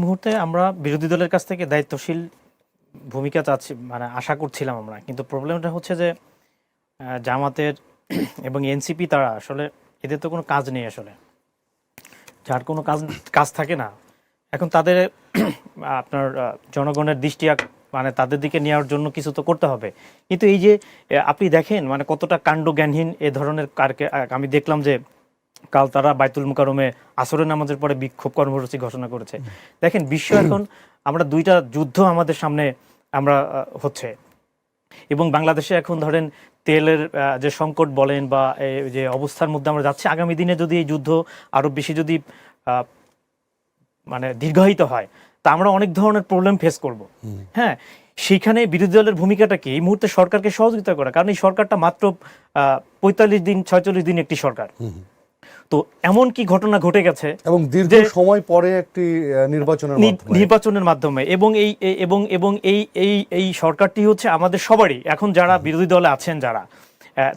মুহূর্তে আমরা বিরোধী দলের কাছ থেকে দায়িত্বশীল ভূমিকা চাচ্ছি, মানে আশা করছিলাম আমরা, কিন্তু প্রবলেমটা হচ্ছে যে জামাতের এবং এনসিপি তারা আসলে এদের তো কোনো কাজ নেই, আসলে যার কোনো কাজ থাকে না এখন তাদের আপনার জনগণের দৃষ্টি মানে তাদের দিকে নেওয়ার জন্য কিছু তো করতে হবে। কিন্তু এই যে আপনি দেখেন মানে কতটা কাণ্ডজ্ঞানহীন এ ধরনের আমি দেখলাম যে কাল তারা বাইতুল মুকাররমে আসরের নামাজের পরে বিক্ষোভ কর্মসূচি ঘোষণা করেছে। দেখেন বিশ্ব এখন আমরা দুইটা যুদ্ধ আমাদের সামনে আমরা হচ্ছে, এবং বাংলাদেশে এখন ধরেন তেলের যে সংকট বলেন বা যে অবস্থার মধ্যে আমরা যাচ্ছি, আগামী দিনে যদি এই যুদ্ধ আরো বেশি যদি মানে দীর্ঘায়িত হয় তা আমরা অনেক ধরনের প্রবলেম ফেস করব। হ্যাঁ, সেইখানে বিরোধী দলের ভূমিকাটা কি এই মুহূর্তে? সরকারকে সহযোগিতা করা, কারণ এই সরকারটা মাত্র 45 দিন 46 দিন একটি সরকার। তো এমন কি ঘটনা ঘটে গেছে এবং দীর্ঘ সময় পরে একটি নির্বাচনের মাধ্যমে, এবং এই এবং এবং এই এই এই সরকারটি হচ্ছে আমাদের সবারই। এখন যারা বিরোধী দলে আছেন যারা,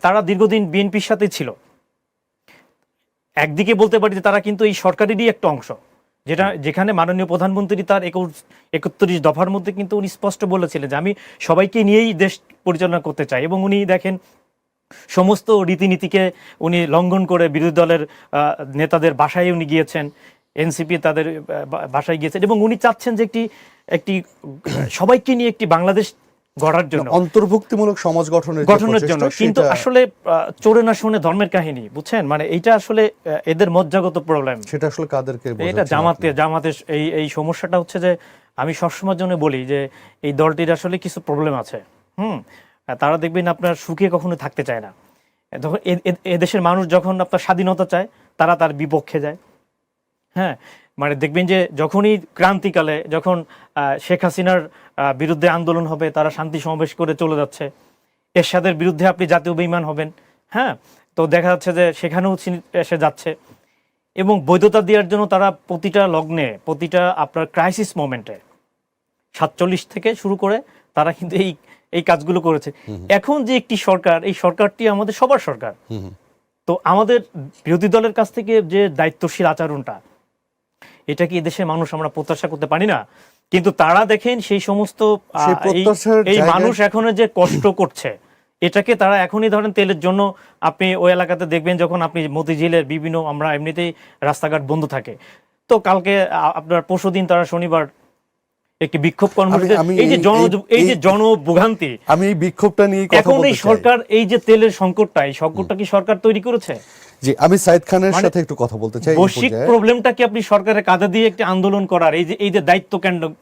তারা দীর্ঘদিন বিএনপির সাথে ছিল, একদিকে বলতে পারি যে তারা কিন্তু এই সরকারেরই একটা অংশ, যেখানে মাননীয় প্রধানমন্ত্রী তার 31 দফার মধ্যে কিন্তু উনি স্পষ্ট বলেছিলেন যে আমি সবাইকে নিয়েই দেশ পরিচালনা করতে চাই। এবং উনি দেখেন সমস্ত রীতিনীতিকে উনি লঙ্ঘন করে বিরোধী দলের নেতাদের বাসায় উনি গিয়েছেন, এনসিপি তাদের বাসায় গিয়েছেন, এবং উনি চাচ্ছেন যে একটি সবাইকে নিয়ে একটি বাংলাদেশ গড়ার জন্য, অন্তর্ভুক্তিমূলক সমাজ গঠনের জন্য। কিন্তু আসলে চোরে না শুনে ধর্মের কাহিনী, বুঝছেন? মানে এইটা আসলে এদের মজ্জাগত প্রবলেম। সেটা আসলে কাদেরকে এটা জামাতের এই সমস্যাটা হচ্ছে যে আমি সবসময় জন্য বলি যে এই দলটির আসলে কিছু প্রবলেম আছে। তারা দেখবেন আপনার সুখে কখনো থাকতে চায় না। যখন এদেশের মানুষ যখন আপনার স্বাধীনতা চায় তারা তার বিপক্ষে যায়। হ্যাঁ, মানে দেখবেন যে যখনই ক্রান্তিকালে যখন শেখ হাসিনার বিরুদ্ধে আন্দোলন হবে তারা শান্তি সমাবেশ করে চলে যাচ্ছে। এরশাদের বিরুদ্ধে আপনি জাতীয় বেঈমান হবেন, হ্যাঁ, তো দেখা যাচ্ছে যে সেখানেও এসে যাচ্ছে। এবং বৈধতা দেওয়ার জন্য তারা প্রতিটা লগ্নে, প্রতিটা আপনার ক্রাইসিস মোমেন্টে 47 থেকে শুরু করে তারা কিন্তু এই কাজগুলো করেছে। এখন যে একটি সরকার, এই সরকারটি আমাদের সবার সরকার। তো আমাদের বিরোধী দলের কাছ থেকে যে দায়িত্বশীল আচরণটা, এটা কি দেশের মানুষ আমরা প্রত্যাশা করতে পারি না? কিন্তু তারা দেখেন সেই সমস্ত এই মানুষ এখন যে কষ্ট করছে, এটাকে তারা এখনই ধরেন তেলের জন্য আপনি ওই এলাকাতে দেখবেন যখন আপনি মতিঝিলের বিভিন্ন, আমরা এমনিতেই রাস্তাঘাট বন্ধ থাকে, তো কালকে আপনার পরশুদিন তারা শনিবার একটি বিক্ষোভ কর্মসূচি, এই যে জনভোগান্তি, আমি এই বিক্ষোভটা নিয়ে কথা বলতে চাই। এখন এই সরকার এই যে তেলের সংকটটা, এই সংকটটা কি সরকার তৈরি করেছে? জি, আমি সাইদ খানের সাথে একটু কথা বলতে চাই। বৈশ্বিক প্রবলেমটা কি আপনি সরকারের কাঁধে দিয়ে একটি আন্দোলন করার এই যে দায়িত্ব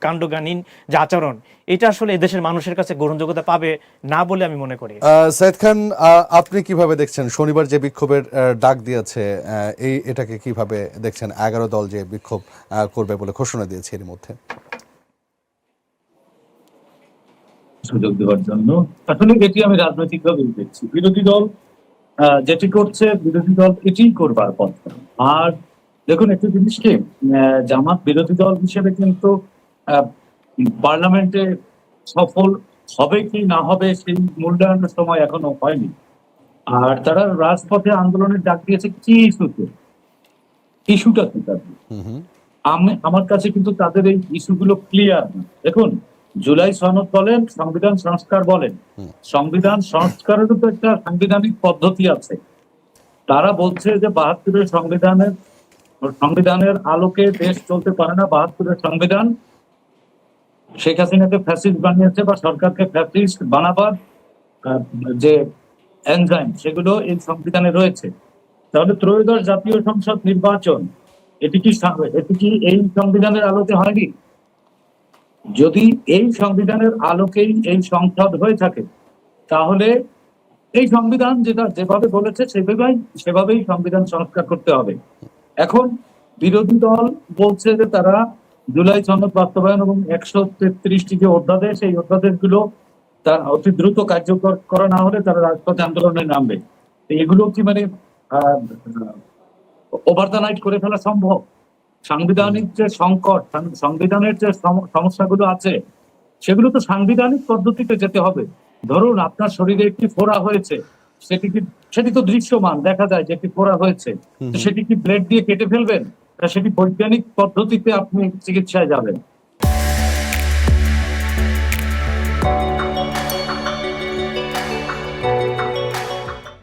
কাণ্ডজ্ঞানহীন যে আচরণ, এটা আসলে এদেশের মানুষের কাছে গ্রহণযোগ্যতা পাবে না বলে আমি মনে করি। সাইদ খান, আপনি কিভাবে দেখছেন শনিবার যে বিক্ষোভের ডাক দিয়েছে, এটাকে কিভাবে দেখছেন? 11 দল যে বিক্ষোভ করবে বলে ঘোষণা দিয়েছে এর মধ্যে। সুযোগ দেওয়ার জন্য আসলে এটি আমি রাজনৈতিকভাবে দেখছি। বিরোধী দল যেটি করছে, বিরোধী দল এটিই করবার কথা। আর দেখুন একটি জিনিসকে, জামাত বিরোধী দল হিসেবে কিন্তু পার্লামেন্টে সফল হবে কি না হবে সেই মূল্যায়নের সময় এখনো হয়নি। আর তারা রাজপথে আন্দোলনের ডাক দিয়েছে কি ইস্যুতে, ইস্যুটা কি তাদের? আমার কাছে কিন্তু তাদের এই ইস্যুগুলো ক্লিয়ার না। দেখুন, জুলাই সনদ বলেন, সংবিধান সংস্কার বলেন, সংবিধান সংস্কারেরও তো একটা সাংবিধানিক পদ্ধতি আছে। তারা বলছে যে 72-এর সংবিধানের আলোকে দেশ চলতে পারে না। 72-এর সংবিধান শেখ হাসিনাকে ফ্যাসিস্ট বানিয়েছে, বা সরকারকে ফ্যাসিস্ট বানাবার যে এনজাইম সেগুলো এই সংবিধানে রয়েছে। তাহলে ত্রয়োদশ জাতীয় সংসদ নির্বাচন এটি কি এই সংবিধানের আলোতে হয়নি? যদি এই সংবিধানের আলোকেই এই সংসদ হয়ে থাকে, তাহলে এই সংবিধান যেভাবে বলেছে সেভাবেই সংবিধান সংস্কার করতে হবে। এখন বিরোধী দল বলছে যে তারা জুলাই সনদ বাস্তবায়ন এবং 133টি যে অধ্যাদেশ, এই অধ্যাদেশগুলো তার অতি দ্রুত কার্যকর করা না হলে তারা রাজপথে আন্দোলনে নামবে। এগুলো কি মানে ওভার দ্য নাইট করে ফেলা সম্ভব? সাংবিধানিক যে সংকট, সংবিধানের যে সমস্যাগুলো আছে, সেগুলো তো সাংবিধানিক পদ্ধতিতে যেতে হবে। ধরুন আপনার শরীরে একটি ফোড়া হয়েছে, সেটি তো দৃশ্যমান, দেখা যায় যে একটি ফোড়া হয়েছে, সেটি কি ব্লেড দিয়ে কেটে ফেলবেন? সেটি বৈজ্ঞানিক পদ্ধতিতে আপনি চিকিৎসায় যাবেন।